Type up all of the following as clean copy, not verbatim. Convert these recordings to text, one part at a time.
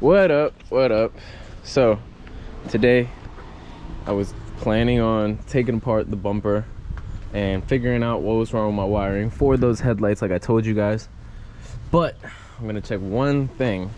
What up? What up? So today I was planning on taking apart the bumper and figuring out what was wrong with my wiring for those headlights like I told you guys. But I'm gonna check one thing.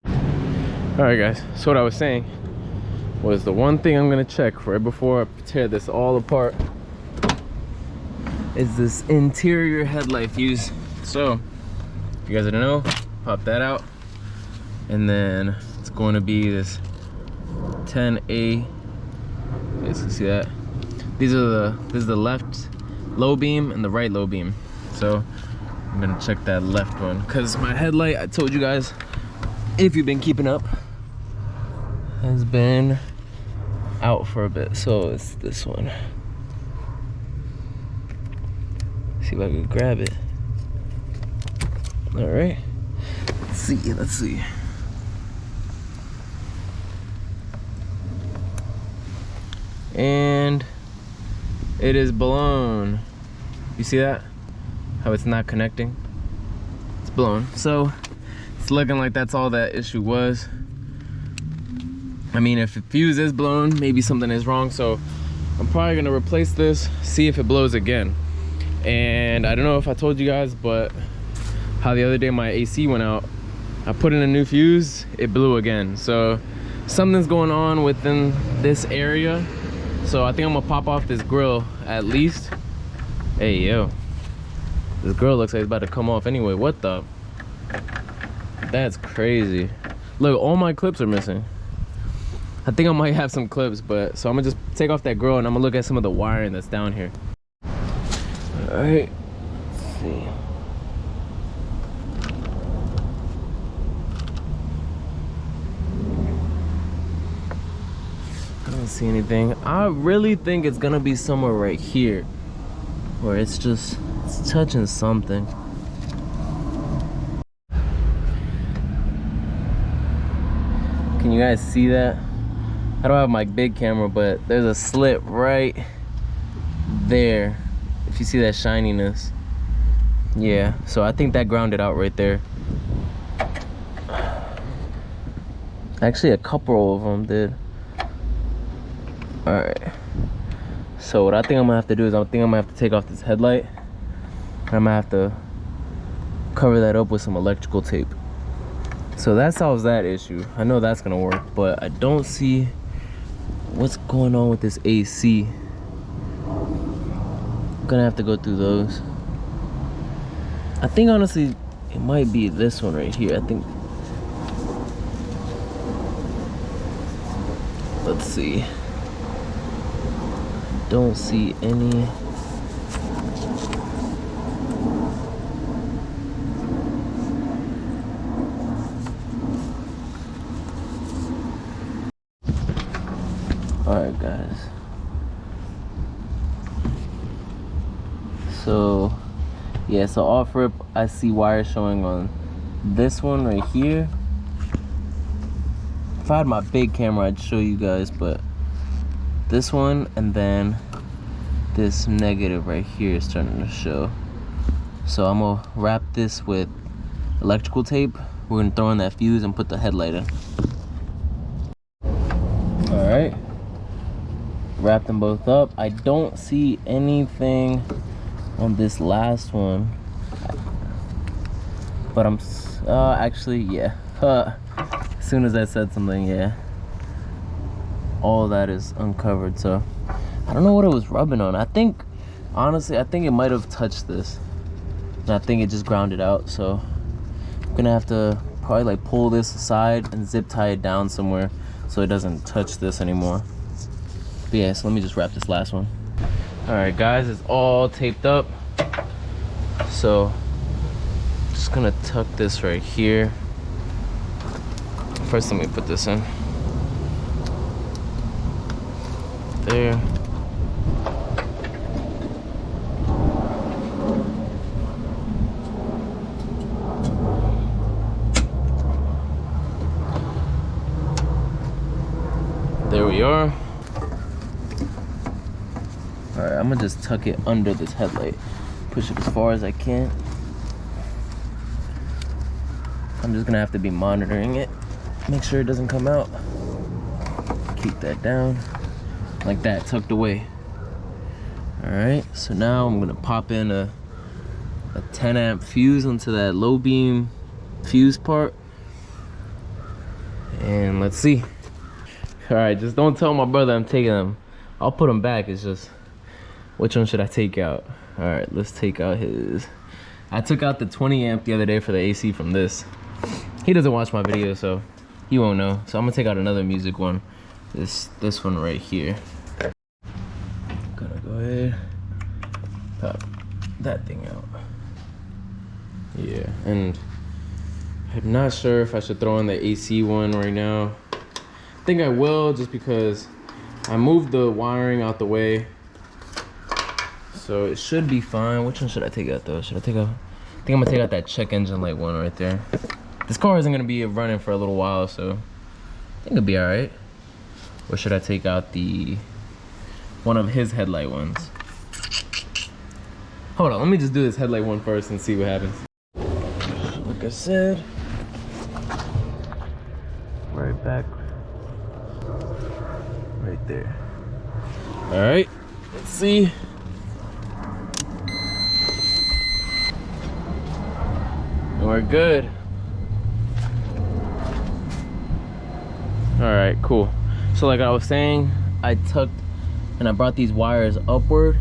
Alright guys, so what I was saying was the one thing I'm gonna check right before I tear this all apart is this interior headlight fuse. So if you guys didn't know, pop that out, and then it's going to be this 10A. You guys can see that. This is the left low beam and the right low beam. So I'm gonna check that left one because my headlight, I told you guys, if you've been keeping up, has been out for a bit. So it's this one. See if I can grab it. All right, let's see. And it is blown. You see that? How it's not connecting? It's blown. So it's looking like that's all that issue was. I mean, if the fuse is blown, maybe something is wrong. So I'm probably gonna replace this, see if it blows again. And I don't know if I told you guys, but how the other day my AC went out, I put in a new fuse, it blew again. So something's going on within this area. So I think I'm gonna pop off this grill at least. Hey, yo. This grill looks like it's about to come off anyway. What the? That's crazy. Look, all my clips are missing. I think I might have some clips, but so I'm gonna just take off that grill and I'm gonna look at some of the wiring that's down here. All right, let's see. I don't see anything. I really think it's gonna be somewhere right here where it's touching something. Can you guys see that? I don't have my big camera, but there's a slit right there. If you see that shininess. Yeah, so I think that grounded out right there. Actually, a couple of them did. All right, so what I think I'm gonna have to do is I think I'm gonna have to take off this headlight. I'm gonna have to cover that up with some electrical tape. So that solves that issue. I know that's gonna work, but I don't see what's going on with this AC. I'm gonna have to go through those. I think honestly it might be this one right here. I think, let's see. Don't see any. All right, guys. So, yeah, so off rip, I see wires showing on this one right here. If I had my big camera, I'd show you guys, but this one and then this negative right here is starting to show. So I'm gonna wrap this with electrical tape. We're gonna throw in that fuse and put the headlight in. All right, wrap them both up. I don't see anything on this last one, but I'm actually, yeah. As soon as I said something, yeah, all that is uncovered. So I don't know what it was rubbing on. I think, honestly, I think it might have touched this, and I think it just grounded out. So I'm gonna have to probably like pull this aside and zip tie it down somewhere so it doesn't touch this anymore. But yeah, so let me just wrap this last one. All right, guys, it's all taped up. So just gonna tuck this right here. First, let me put this in. There. There we are. All right, I'm gonna just tuck it under this headlight. Push it as far as I can. I'm just gonna have to be monitoring it. Make sure it doesn't come out. Keep that down like that, tucked away. All right, so now I'm gonna pop in a 10 amp fuse onto that low beam fuse part, and let's see. All right, just don't tell my brother I'm taking them. I'll put them back. It's just, which one should I take out? All right, let's take out his. I took out the 20 amp the other day for the AC from this. He doesn't watch my videos, so he won't know. So I'm gonna take out another music one. This one right here. Gonna go ahead, pop that thing out. Yeah, and I'm not sure if I should throw in the AC one right now. I think I will, just because I moved the wiring out the way, so it should be fine. Which one should I take out though? Should I take out? I think I'm gonna take out that check engine light one right there. This car isn't gonna be running for a little while, so I think it'll be all right. Or should I take out the one of his headlight ones? Hold on, let me just do this headlight one first and see what happens. Like I said, right back, right there. All right, let's see. We're good. All right, cool. So like I was saying, I tucked and I brought these wires upward,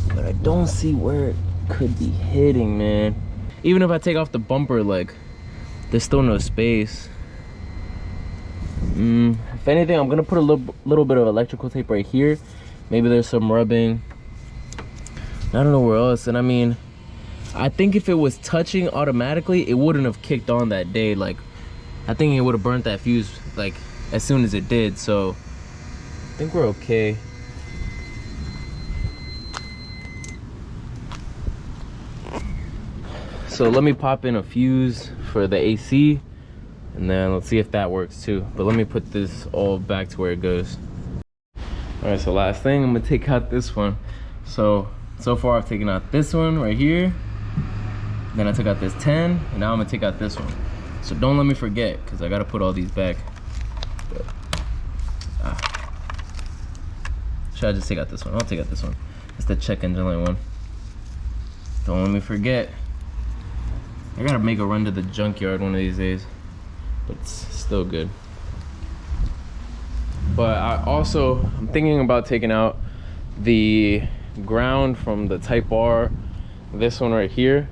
but I don't see where it could be hitting, man. Even if I take off the bumper, like, there's still no space. If anything, I'm gonna put a little bit of electrical tape right here. Maybe there's some rubbing. I don't know where else. And I mean, I think if it was touching automatically, it wouldn't have kicked on that day. Like, I think it would have burnt that fuse like as soon as it did. So I think we're okay. So let me pop in a fuse for the AC, and then let's see if that works too. But let me put this all back to where it goes. All right, so last thing, I'm gonna take out this one. So far I've taken out this one right here. Then I took out this 10, and now I'm gonna take out this one. So don't let me forget, because I gotta put all these back. But, should I just take out this one? I'll take out this one. It's the check engine light one. Don't let me forget. I gotta make a run to the junkyard one of these days, but it's still good. But I'm thinking about taking out the ground from the Type R, this one right here,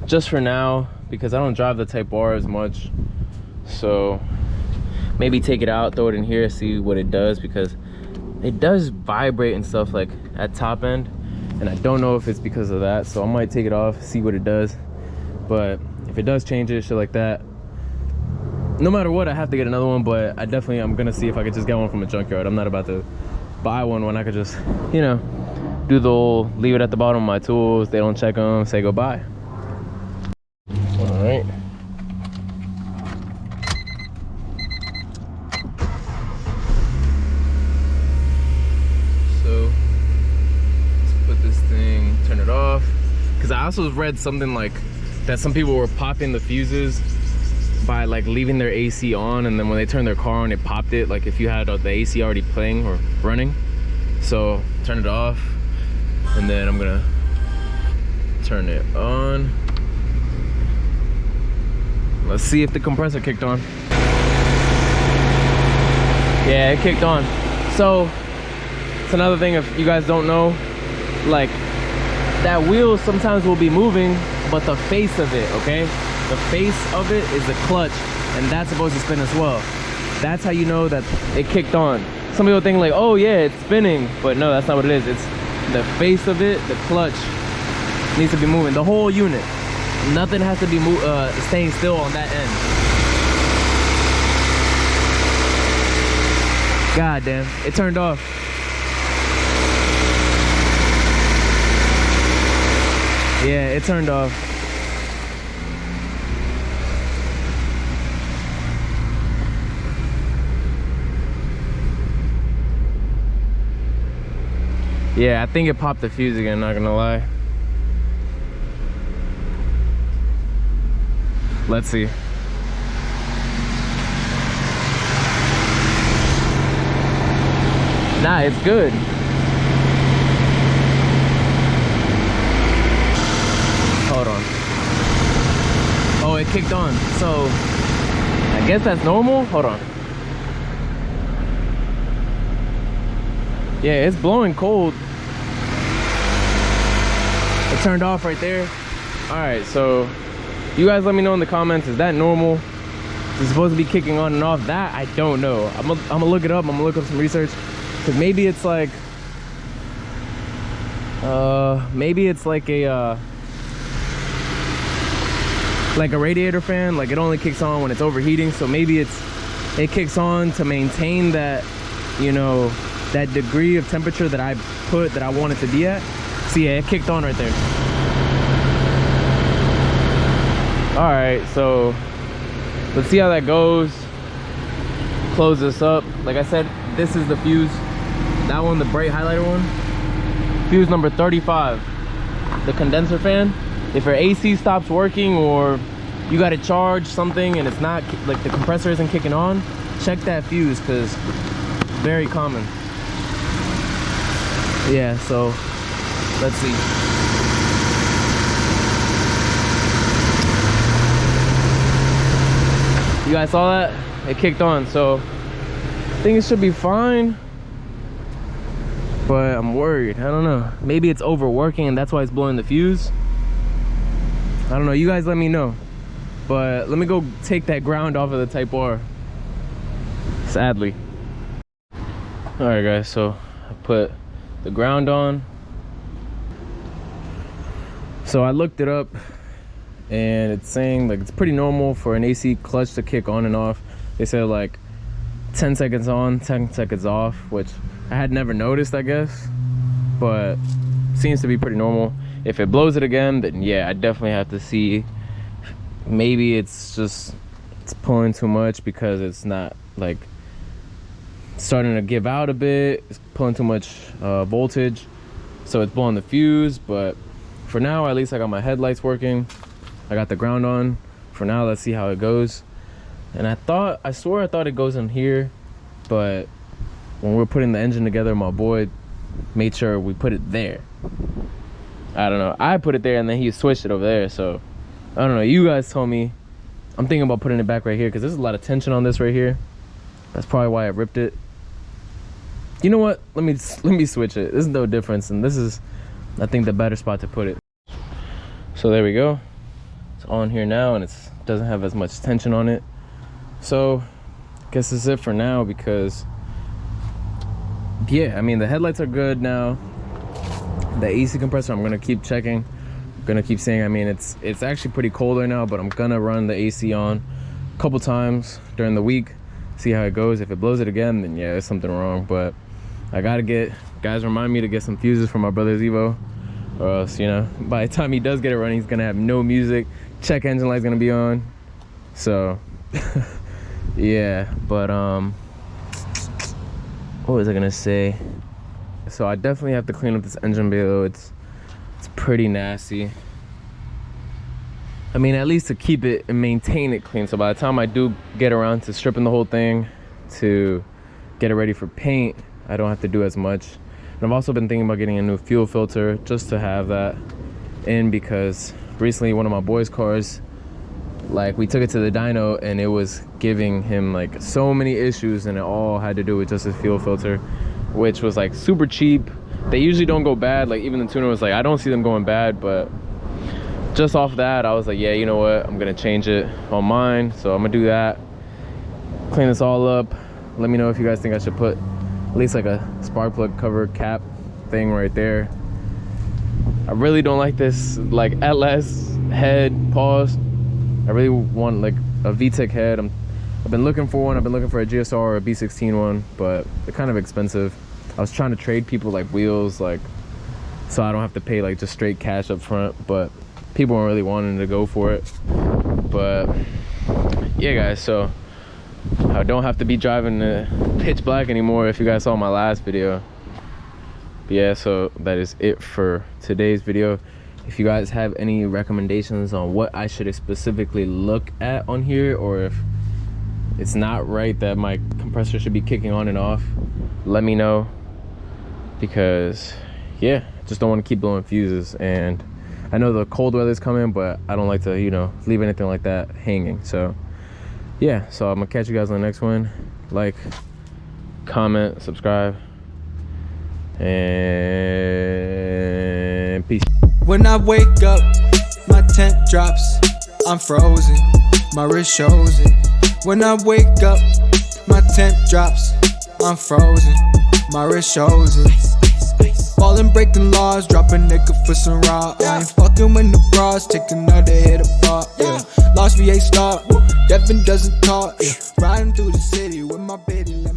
just for now, because I don't drive the Type R as much. So maybe take it out, throw it in here, see what it does, because it does vibrate and stuff like at top end, and I don't know if it's because of that. So I might take it off, see what it does. But if it does change it, shit like that, no matter what, I have to get another one. But I'm gonna see if I could just get one from a junkyard. I'm not about to buy one when I could just, you know, do the whole leave it at the bottom of my tools, they don't check them, say goodbye. All right. So let's put this thing, turn it off, because I also read something like that some people were popping the fuses by like leaving their AC on, and then when they turned their car on, it popped it, like if you had the AC already playing or running. So turn it off, and then I'm gonna turn it on. Let's see if the compressor kicked on. Yeah, it kicked on. So it's another thing, if you guys don't know, like that wheel sometimes will be moving, but the face of it, okay? The face of it is the clutch, and that's supposed to spin as well. That's how you know that it kicked on. Some people think like, oh yeah, it's spinning, but no, that's not what it is. It's the face of it, the clutch needs to be moving, the whole unit. Nothing has to be staying still on that end. God damn, it turned off. Yeah, it turned off. Yeah, I think it popped the fuse again, not gonna lie. Let's see. Nah, it's good. Hold on. Oh, it kicked on. So I guess that's normal. Hold on. Yeah, it's blowing cold. It turned off right there. All right, so you guys let me know in the comments, is that normal? Is it supposed to be kicking on and off? That I don't know. I'm gonna look it up. I'm gonna look up some research, because maybe it's like a radiator fan. Like, it only kicks on when it's overheating, so maybe it kicks on to maintain that, you know, that degree of temperature that I want it to be at. See, yeah, it kicked on right there. All right, so let's see how that goes. Close this up. Like I said, this is the fuse. That one, the bright highlighter one. Fuse number 35. The condenser fan. If your AC stops working, or you got to charge something and it's not, like the compressor isn't kicking on, check that fuse, because very common. Yeah, so let's see. You guys saw that? It kicked on, so I think it should be fine. But I'm worried. I don't know. Maybe it's overworking and that's why it's blowing the fuse. I don't know. You guys let me know. But let me go take that ground off of the Type R. Sadly. Alright guys, so I put the ground on. So I looked it up, and it's saying like it's pretty normal for an AC clutch to kick on and off. They said like 10 seconds on, 10 seconds off, which I had never noticed, I guess, but seems to be pretty normal. If it blows it again, then yeah, I definitely have to see. Maybe it's pulling too much, because it's not like starting to give out a bit. It's pulling too much voltage, so it's blowing the fuse. But for now, at least I got my headlights working. I got the ground on. For now, let's see how it goes. And I swear I thought it goes in here, but when we were putting the engine together, my boy made sure we put it there. I don't know. I put it there and then he switched it over there. So I don't know. You guys told me. I'm thinking about putting it back right here, because there's a lot of tension on this right here. That's probably why I ripped it. You know what? Let me switch it. There's no difference, and this is, I think, the better spot to put it. So there we go. It's on here now, and it doesn't have as much tension on it. So I guess this is it for now, because yeah, I mean, the headlights are good now. The AC compressor, I'm gonna keep checking. I'm gonna keep saying, I mean, it's actually pretty cold right now, but I'm gonna run the AC on a couple times during the week, see how it goes. If it blows it again, then yeah, there's something wrong. But I gotta guys remind me to get some fuses for my brother's Evo, or else, you know, by the time he does get it running, he's gonna have no music. Check engine light's gonna be on. So yeah, but what was I gonna say? So I definitely have to clean up this engine bay though. It's pretty nasty. I mean, at least to keep it and maintain it clean. So by the time I do get around to stripping the whole thing to get it ready for paint, I don't have to do as much. And I've also been thinking about getting a new fuel filter, just to have that in, because recently one of my boys' cars, like, we took it to the dyno and it was giving him like so many issues, and it all had to do with just his fuel filter, which was like super cheap. They usually don't go bad. Like, even the tuner was like, I don't see them going bad. But just off that, I was like, yeah, you know what, I'm gonna change it on mine. So I'm gonna do that, clean this all up. Let me know if you guys think I should put at least like a spark plug cover cap thing right there. I really don't like this like LS head pause. I really want like a VTEC head. I've been looking for one. I've been looking for a GSR or a B16 one, but they're kind of expensive. I was trying to trade people like wheels, like, so I don't have to pay like just straight cash up front, but people weren't really wanting to go for it. But yeah guys, so I don't have to be driving the pitch black anymore, if you guys saw my last video. But yeah, so that is it for today's video. If you guys have any recommendations on what I should specifically look at on here, or if it's not right that my compressor should be kicking on and off, let me know. because yeah, just don't want to keep blowing fuses. And I know the cold weather's coming, but I don't like to, you know, leave anything like that hanging. So yeah, so I'm gonna catch you guys on the next one. Like, comment, subscribe, and peace. When I wake up, my tent drops, I'm frozen, my wrist shows it. When I wake up, my tent drops, I'm frozen, my wrist shows it. Ballin', breaking laws, drop a nigga for some raw. I ain't fucking with the bras, take another hit of bar, yeah. Lost V8 star, Devin doesn't talk, yeah. Riding through the city with my baby, let